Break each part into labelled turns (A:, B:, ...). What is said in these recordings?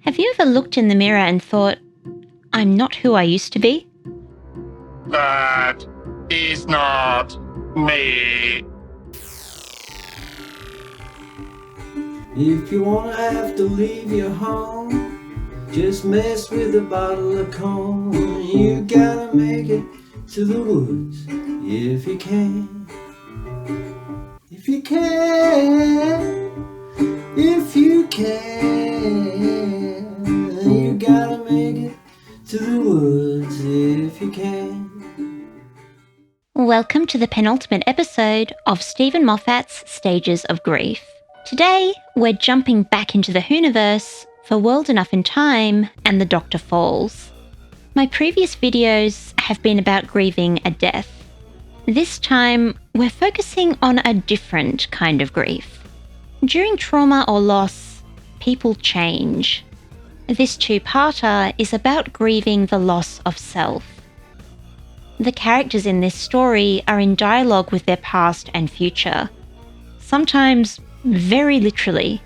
A: Have you ever looked in the mirror and thought, I'm not who I used to be?
B: That is not me.
C: If you wanna have to leave your home, just mess with a bottle of corn. You gotta make it to the woods if you can. If you can, if you can, you gotta make it to the woods if you can.
A: Welcome to the penultimate episode of Steven Moffat's Stages of Grief. Today, we're jumping back into the Whoniverse for World Enough in Time and The Doctor Falls. My previous videos have been about grieving a death. This time, we're focusing on a different kind of grief. During trauma or loss, people change. This two-parter is about grieving the loss of self. The characters in this story are in dialogue with their past and future. Sometimes, very literally,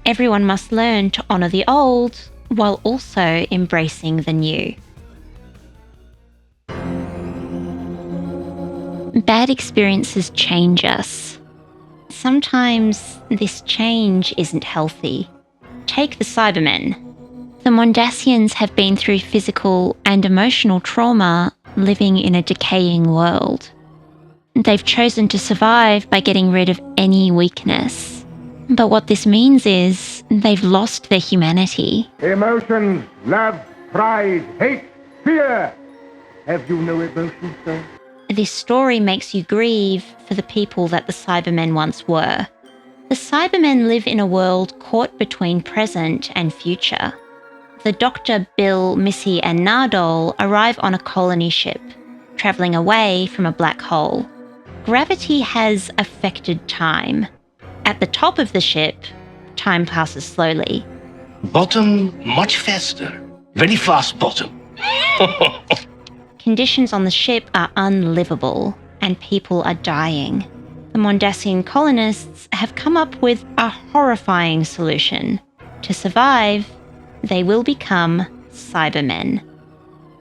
A: everyone must learn to honour the old while also embracing the new. Bad experiences change us. Sometimes this change isn't healthy. Take the cybermen. The Mondasians have been through physical and emotional trauma living in a decaying world. They've chosen to survive by getting rid of any weakness. But what this means is they've lost their humanity.
D: Emotions, love, pride, hate, fear. Have you no emotions, sir?
A: This story makes you grieve for the people that the Cybermen once were. The Cybermen live in a world caught between present and future. The Doctor, Bill, Missy and Nardole arrive on a colony ship, travelling away from a black hole. Gravity has affected time. At the top of the ship, time passes slowly.
B: Bottom much faster. Very fast bottom.
A: Conditions on the ship are unlivable, and people are dying. The Mondasian colonists have come up with a horrifying solution. To survive, they will become Cybermen.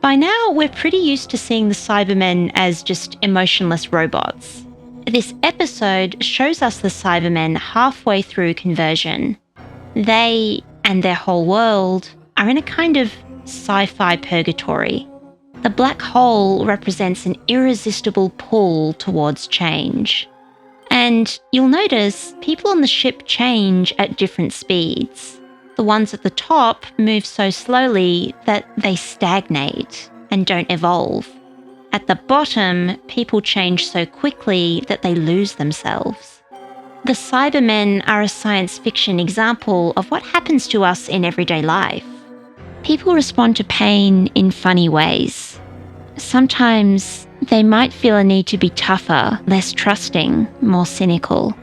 A: By now, we're pretty used to seeing the Cybermen as just emotionless robots. This episode shows us the Cybermen halfway through conversion. They, and their whole world, are in a kind of sci-fi purgatory. The black hole represents an irresistible pull towards change. And you'll notice people on the ship change at different speeds. The ones at the top move so slowly that they stagnate and don't evolve. At the bottom, people change so quickly that they lose themselves. The Cybermen are a science fiction example of what happens to us in everyday life. People respond to pain in funny ways. Sometimes they might feel a need to be tougher, less trusting, more cynical.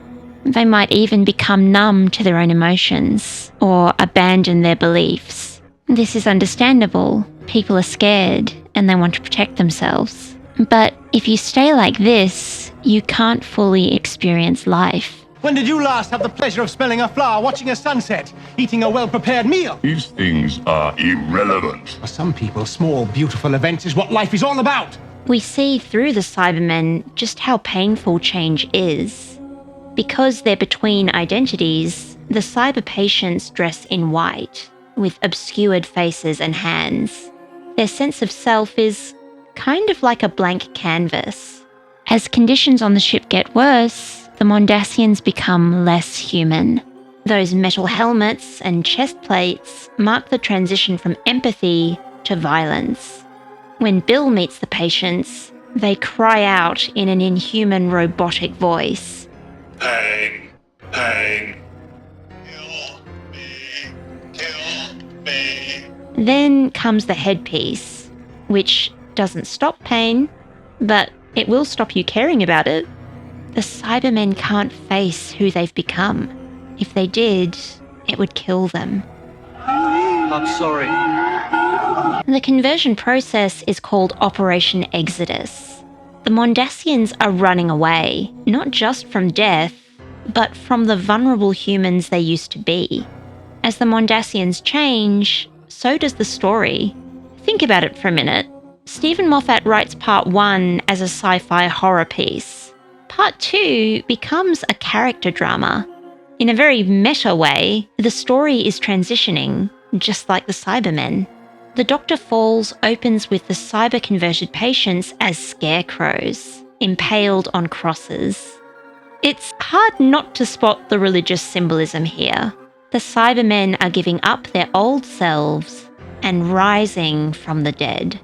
A: They might even become numb to their own emotions or abandon their beliefs. This is understandable. People are scared and they want to protect themselves. But if you stay like this, you can't fully experience life.
E: When did you last have the pleasure of smelling a flower, watching a sunset, eating a well-prepared meal?
F: These things are irrelevant.
E: For some people, small, beautiful events is what life is all about.
A: We see through the Cybermen just how painful change is. Because they're between identities, the cyber patients dress in white, with obscured faces and hands. Their sense of self is kind of like a blank canvas. As conditions on the ship get worse, the Mondasians become less human. Those metal helmets and chest plates mark the transition from empathy to violence. When Bill meets the patients, they cry out in an inhuman robotic voice.
B: Pain, pain. Kill me.
A: Then comes the headpiece, which doesn't stop pain, but it will stop you caring about it. The Cybermen can't face who they've become. If they did, it would kill them.
C: I'm sorry.
A: The conversion process is called Operation Exodus. The Mondasians are running away, not just from death, but from the vulnerable humans they used to be. As the Mondasians change, so does the story. Think about it for a minute. Steven Moffat writes Part 1 as a sci-fi horror piece. Part 2 becomes a character drama. In a very meta way, the story is transitioning, just like the Cybermen. The Doctor Falls opens with the cyber-converted patients as scarecrows, impaled on crosses. It's hard not to spot the religious symbolism here. The Cybermen are giving up their old selves and rising from the dead.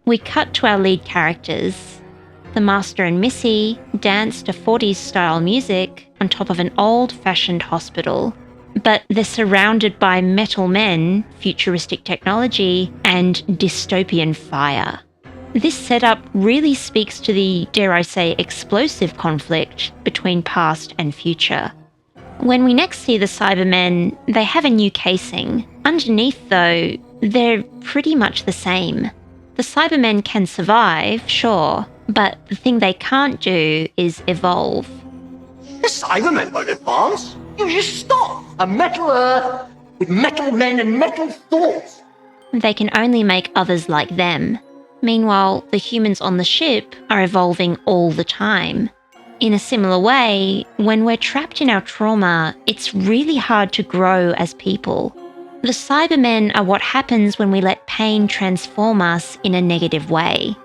A: We cut to our lead characters. The Master and Missy dance to 40s-style music on top of an old-fashioned hospital. But they're surrounded by metal men, futuristic technology, and dystopian fire. This setup really speaks to the, dare I say, explosive conflict between past and future. When we next see the Cybermen, they have a new casing. Underneath, though, they're pretty much the same. The Cybermen can survive, sure, but the thing they can't do is evolve.
B: The Cybermen won't advance. You just stop. A metal Earth with metal men and metal thoughts.
A: They can only make others like them. Meanwhile, the humans on the ship are evolving all the time. In a similar way, when we're trapped in our trauma, it's really hard to grow as people. The Cybermen are what happens when we let pain transform us in a negative way.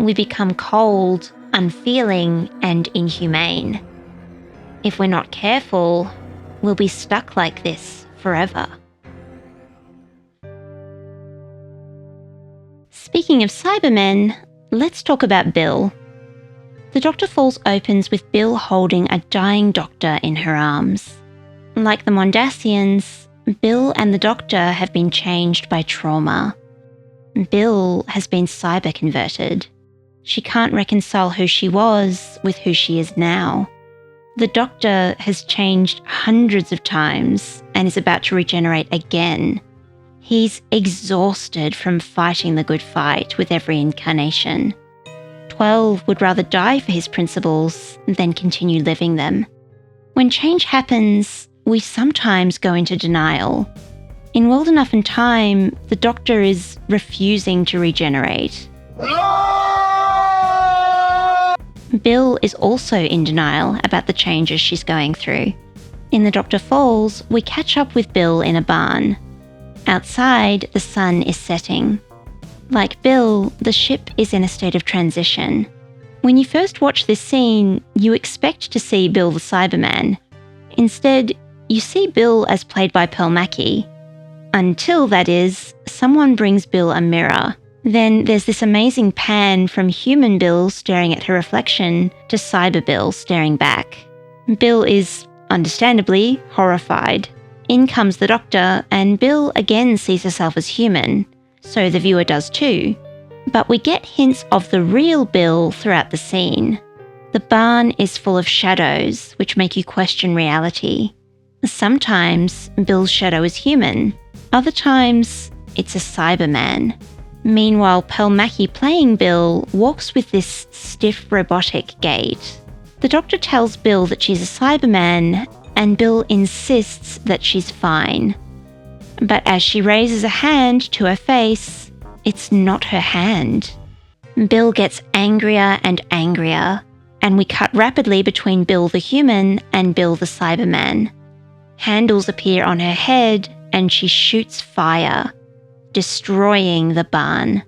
A: We become cold, unfeeling, and inhumane. If we're not careful, we'll be stuck like this forever. Speaking of Cybermen, let's talk about Bill. The Doctor Falls opens with Bill holding a dying Doctor in her arms. Like the Mondasians, Bill and the Doctor have been changed by trauma. Bill has been cyber-converted. She can't reconcile who she was with who she is now. The Doctor has changed hundreds of times and is about to regenerate again. He's exhausted from fighting the good fight with every incarnation. 12 would rather die for his principles than continue living them. When change happens, we sometimes go into denial. In World Enough and Time, the Doctor is refusing to regenerate. Bill is also in denial about the changes she's going through. In The Doctor Falls, we catch up with Bill in a barn. Outside, the sun is setting. Like Bill, the ship is in a state of transition. When you first watch this scene, you expect to see Bill the Cyberman. Instead, you see Bill as played by Pearl Mackie. Until, that is, someone brings Bill a mirror. Then there's this amazing pan from human Bill staring at her reflection to Cyber Bill staring back. Bill is, understandably, horrified. In comes the Doctor, and Bill again sees herself as human, so the viewer does too. But we get hints of the real Bill throughout the scene. The barn is full of shadows, which make you question reality. Sometimes Bill's shadow is human, other times it's a Cyberman. Meanwhile, Pearl Mackie playing Bill walks with this stiff robotic gait. The Doctor tells Bill that she's a Cyberman, and Bill insists that she's fine. But as she raises a hand to her face, it's not her hand. Bill gets angrier and angrier, and we cut rapidly between Bill the human and Bill the Cyberman. Handles appear on her head, and she shoots fire, destroying the barn.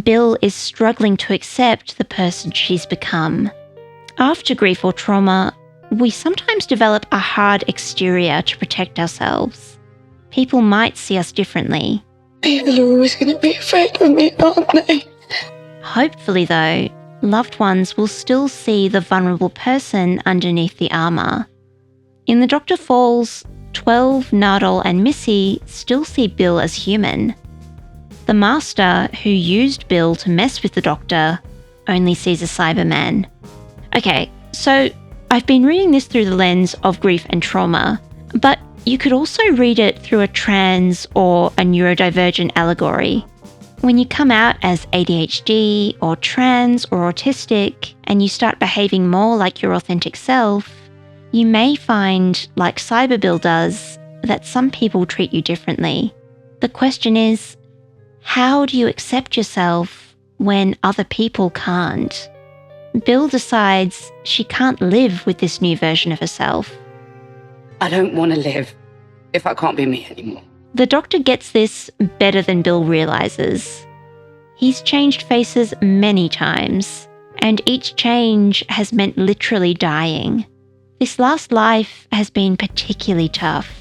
A: Bill is struggling to accept the person she's become. After grief or trauma, we sometimes develop a hard exterior to protect ourselves. People might see us differently.
G: People are always going to be afraid of me, aren't they?
A: Hopefully, though, loved ones will still see the vulnerable person underneath the armour. In The Doctor Falls, 12, Nardole and Missy still see Bill as human. The Master, who used Bill to mess with the Doctor, only sees a Cyberman. Okay, so I've been reading this through the lens of grief and trauma, but you could also read it through a trans or a neurodivergent allegory. When you come out as ADHD or trans or autistic and you start behaving more like your authentic self, you may find, like Cyber Bill does, that some people treat you differently. The question is, how do you accept yourself when other people can't? Bill decides she can't live with this new version of herself.
G: I don't want to live if I can't be me anymore.
A: The doctor gets this better than Bill realizes. He's changed faces many times, and each change has meant literally dying. This last life has been particularly tough.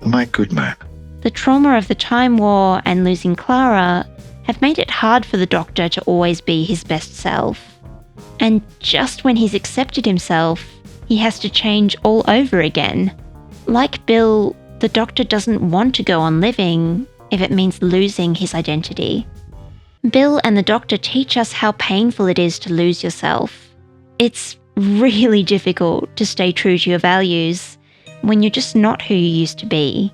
H: My good man.
A: The trauma of the Time War and losing Clara have made it hard for the doctor to always be his best self. And just when he's accepted himself, he has to change all over again. Like Bill, the doctor doesn't want to go on living if it means losing his identity. Bill and the doctor teach us how painful it is to lose yourself. It's really difficult to stay true to your values when you're just not who you used to be.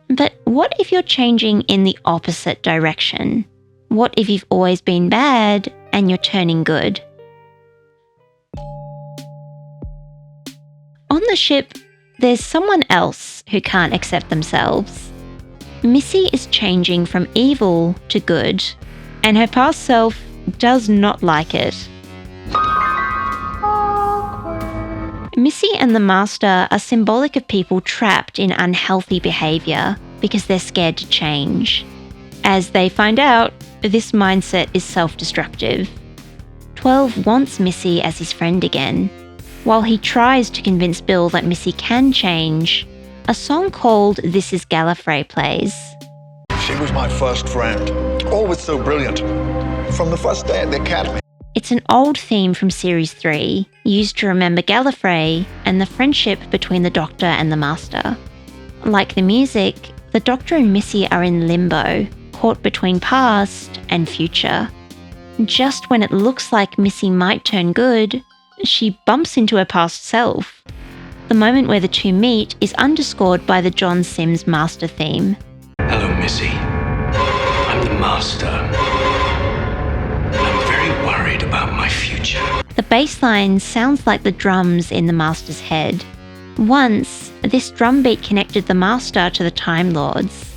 A: But what if you're changing in the opposite direction? What if you've always been bad and you're turning good? On the ship, there's someone else who can't accept themselves. Missy is changing from evil to good, and her past self does not like it. Missy and the Master are symbolic of people trapped in unhealthy behaviour because they're scared to change. As they find out, this mindset is self-destructive. 12 wants Missy as his friend again. While he tries to convince Bill that Missy can change, a song called This Is Gallifrey plays.
H: She was my first friend. Always so brilliant. From the first day at the academy.
A: It's an old theme from Series 3, used to remember Gallifrey and the friendship between the Doctor and the Master. Like the music, the Doctor and Missy are in limbo, caught between past and future. Just when it looks like Missy might turn good, she bumps into her past self. The moment where the two meet is underscored by the John Sims Master theme.
I: Hello, Missy. I'm the Master. I'm very worried about my future.
A: The bass line sounds like the drums in the Master's head. Once, this drum beat connected the Master to the Time Lords.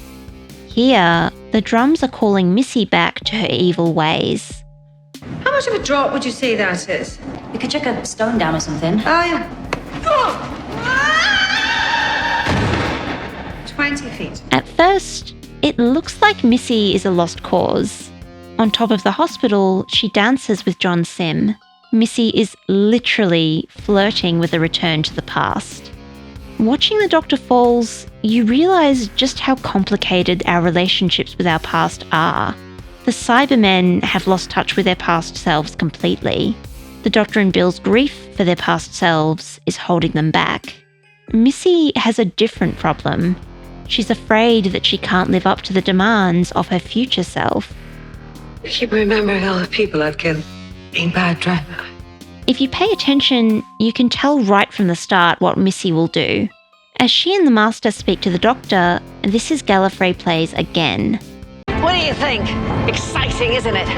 A: Here, the drums are calling Missy back to her evil ways.
J: How much of a drop would you say that is?
K: We could chuck a stone down or something.
J: Oh, yeah. 20 feet.
A: At first, it looks like Missy is a lost cause. On top of the hospital, she dances with John Sim. Missy is literally flirting with a return to the past. Watching The Doctor Falls, you realise just how complicated our relationships with our past are. The cybermen have lost touch with their past selves completely. The Doctor and Bill's grief for their past selves is holding them back. Missy has a different problem. She's afraid that she can't live up to the demands of her future self.
G: I keep remembering all the people I've killed. Being bad driver.
A: If you pay attention, you can tell right from the start what Missy will do. As she and the Master speak to the Doctor, This Is Gallifrey plays again.
L: What do you think? Exciting, isn't it?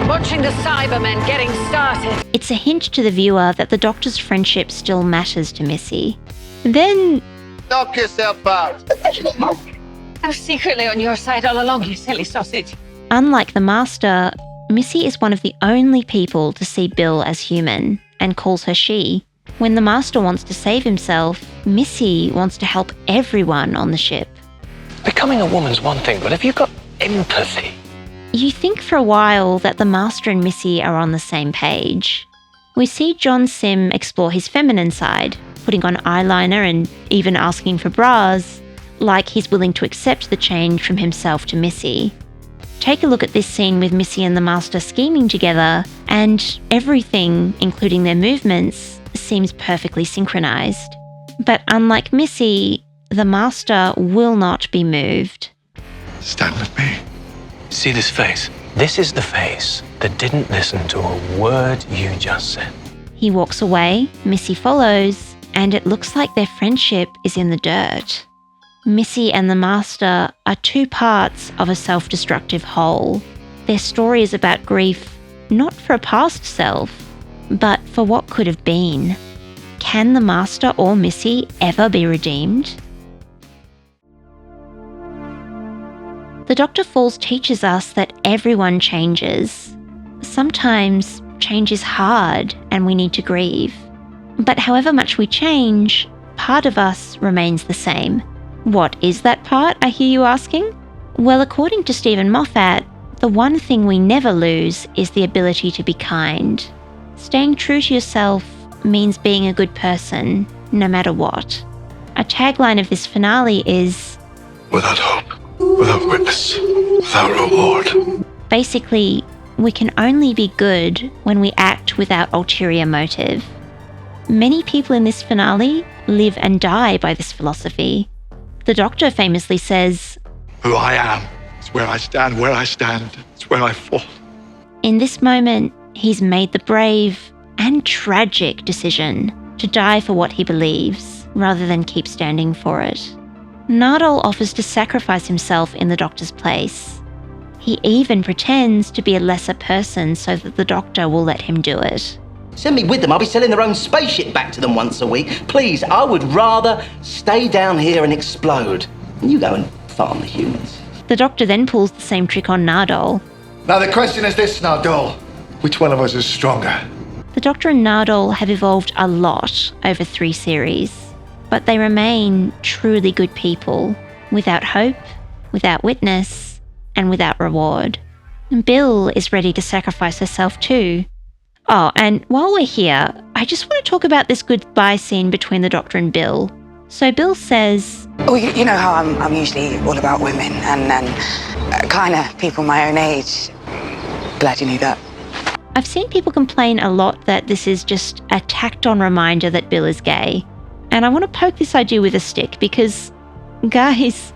L: Watching the Cybermen getting started.
A: It's a hint to the viewer that the Doctor's friendship still matters to Missy. Then...
H: Knock yourself out.
L: I was secretly on your side all along, you silly sausage.
A: Unlike the Master, Missy is one of the only people to see Bill as human, and calls her she. When the Master wants to save himself, Missy wants to help everyone on the ship.
I: Becoming a woman's one thing, but have you got empathy?
A: You think for a while that the Master and Missy are on the same page. We see John Sim explore his feminine side, putting on eyeliner and even asking for bras, like he's willing to accept the change from himself to Missy. Take a look at this scene with Missy and the Master scheming together, and everything, including their movements, seems perfectly synchronized. But unlike Missy, the Master will not be moved.
H: Stand with me.
I: See this face? This is the face that didn't listen to a word you just said.
A: He walks away, Missy follows, and it looks like their friendship is in the dirt. Missy and the Master are two parts of a self-destructive whole. Their story is about grief, not for a past self, but for what could have been. Can the Master or Missy ever be redeemed? The Dr. Falls teaches us that everyone changes. Sometimes change is hard and we need to grieve. But however much we change, part of us remains the same. What is that part, I hear you asking? Well, according to Steven Moffat, the one thing we never lose is the ability to be kind. Staying true to yourself means being a good person, no matter what. A tagline of this finale is,
H: Without hope, without witness, without reward.
A: Basically, we can only be good when we act without ulterior motive. Many people in this finale live and die by this philosophy. The Doctor famously says,
H: Who I am is where I stand, it's where I fall.
A: in this moment, he's made the brave and tragic decision to die for what he believes, rather than keep standing for it. Nardole offers to sacrifice himself in the Doctor's place. He even pretends to be a lesser person so that the Doctor will let him do it.
M: Send me with them. I'll be selling their own spaceship back to them once a week. Please, I would rather stay down here and explode. You go and farm the humans.
A: The Doctor then pulls the same trick on Nardole.
H: Now the question is this, Nardole. Which one of us is stronger?
A: The Doctor and Nardole have evolved a lot over 3 series, but they remain truly good people, without hope, without witness, and without reward. Bill is ready to sacrifice herself too. Oh, and while we're here, I just want to talk about this goodbye scene between the Doctor and Bill. So Bill says,
N: Oh, you know how I'm usually all about women and kind of people my own age. Glad you knew that.
A: I've seen people complain a lot that this is just a tacked-on reminder that Bill is gay. And I want to poke this idea with a stick because, guys,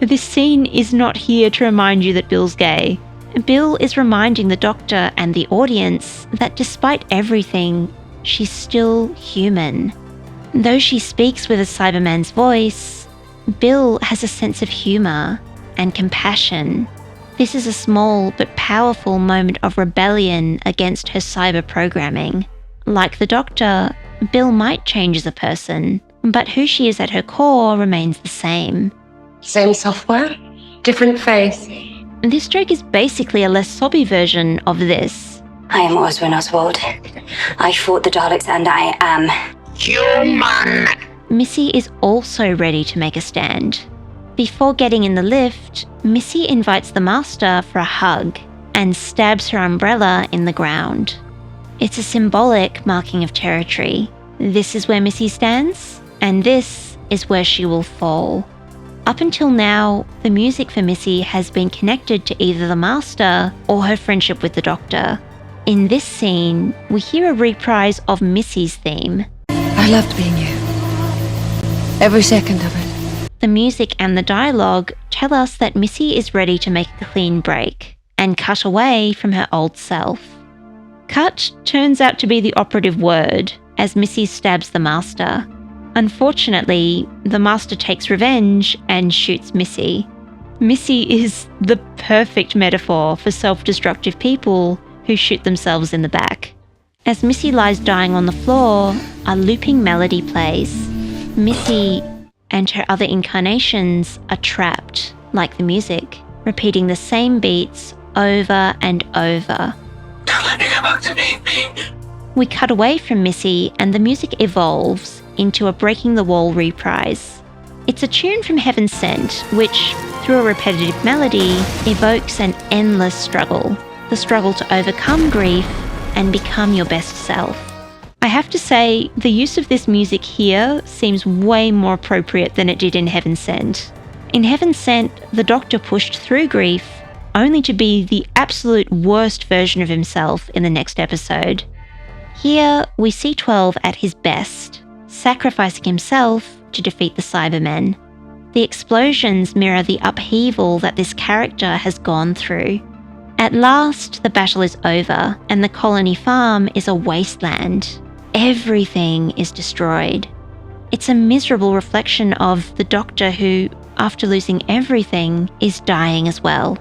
A: this scene is not here to remind you that Bill's gay. Bill is reminding the Doctor and the audience that despite everything, she's still human. Though she speaks with a Cyberman's voice, Bill has a sense of humour and compassion. This is a small but powerful moment of rebellion against her cyber programming. Like the Doctor, Bill might change as a person, but who she is at her core remains the same.
G: Same software, different face.
A: This joke is basically a less sobby version of this.
K: I am Oswin Oswald. I fought the Daleks and I am human.
A: Missy is also ready to make a stand. Before getting in the lift, Missy invites the Master for a hug and stabs her umbrella in the ground. It's a symbolic marking of territory. This is where Missy stands, and this is where she will fall. Up until now, the music for Missy has been connected to either the Master or her friendship with the Doctor. In this scene, we hear a reprise of Missy's theme.
G: I loved being you. Every second of it.
A: The music and the dialogue tell us that Missy is ready to make a clean break and cut away from her old self. Cut turns out to be the operative word as Missy stabs the Master. Unfortunately, the Master takes revenge and shoots Missy. Missy is the perfect metaphor for self-destructive people who shoot themselves in the back. As Missy lies dying on the floor, a looping melody plays. Missy and her other incarnations are trapped, like the music, repeating the same beats over and over.
M: Don't let me go back to being me.
A: We cut away from Missy and the music evolves into a Breaking the Wall reprise. It's a tune from Heaven Sent, which, through a repetitive melody, evokes an endless struggle. The struggle to overcome grief and become your best self. I have to say, the use of this music here seems way more appropriate than it did in Heaven Sent. In Heaven Sent, the Doctor pushed through grief, only to be the absolute worst version of himself in the next episode. Here, we see 12 at his best, sacrificing himself to defeat the Cybermen. The explosions mirror the upheaval that this character has gone through. At last, the battle is over, and the colony farm is a wasteland. Everything is destroyed. It's a miserable reflection of the Doctor who, after losing everything, is dying as well.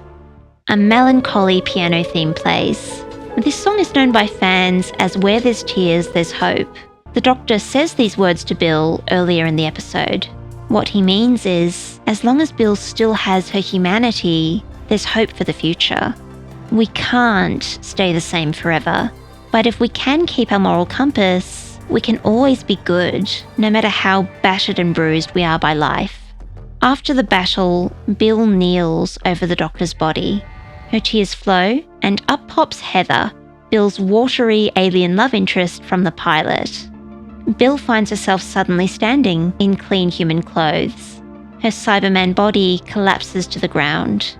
A: A melancholy piano theme plays. This song is known by fans as Where There's Tears, There's Hope. The Doctor says these words to Bill earlier in the episode. What he means is, as long as Bill still has her humanity, there's hope for the future. We can't stay the same forever, but if we can keep our moral compass, we can always be good, no matter how battered and bruised we are by life. After the battle, Bill kneels over the doctor's body. Her tears flow, and up pops Heather, Bill's watery alien love interest from the pilot. Bill finds herself suddenly standing in clean human clothes. Her Cyberman body collapses to the ground.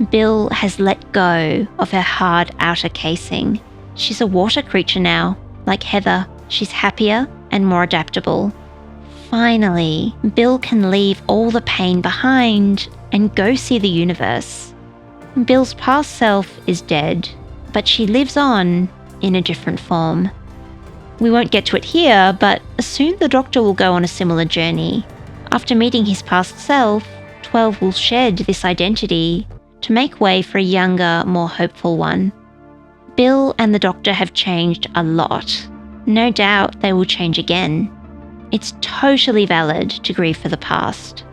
A: Bill has let go of her hard outer casing. She's a water creature now. Like Heather, she's happier and more adaptable. Finally, Bill can leave all the pain behind and go see the universe. Bill's past self is dead, but she lives on in a different form. We won't get to it here, but soon the Doctor will go on a similar journey. After meeting his past self, 12 will shed this identity to make way for a younger, more hopeful one. Bill and the Doctor have changed a lot. No doubt they will change again. It's totally valid to grieve for the past.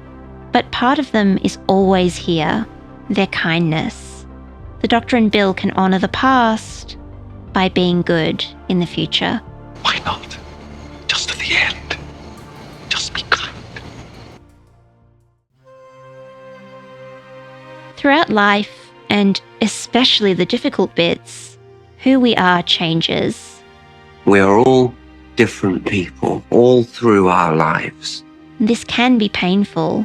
A: But part of them is always here, their kindness. The Doctor and Bill can honour the past by being good in the future.
I: Why not? Just to the end. Just be kind.
A: Throughout life, and especially the difficult bits, who we are changes.
O: We are all different people, all through our lives.
A: This can be painful.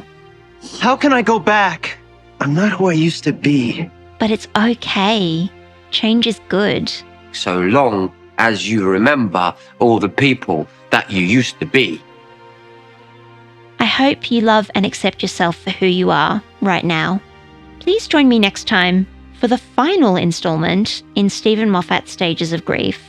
O: How can I go back? I'm not who I used to be.
A: But it's okay. Change is good.
O: So long as you remember all the people that you used to be.
A: I hope you love and accept yourself for who you are right now. Please join me next time for the final installment in Steven Moffat's Stages of Grief.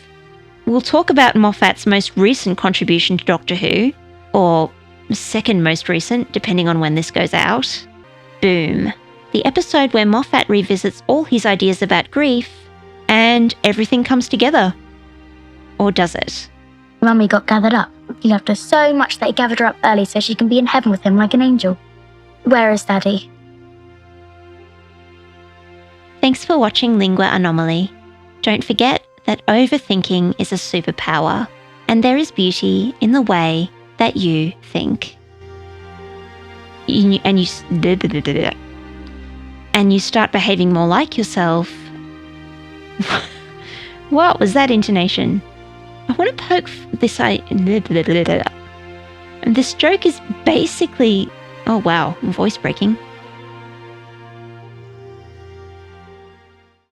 A: We'll talk about Moffat's most recent contribution to Doctor Who, or second most recent, depending on when this goes out. Boom. The episode where Moffat revisits all his ideas about grief and everything comes together. Or does it?
P: Mummy got gathered up. He loved her so much that he gathered her up early so she can be in heaven with him like an angel. Where is Daddy?
A: Thanks for watching Lingua Anomaly. Don't forget that overthinking is a superpower, and there is beauty in the way that you think. And you start behaving more like yourself. What was that intonation? I want to poke this eye. This joke is basically... Oh wow, voice breaking.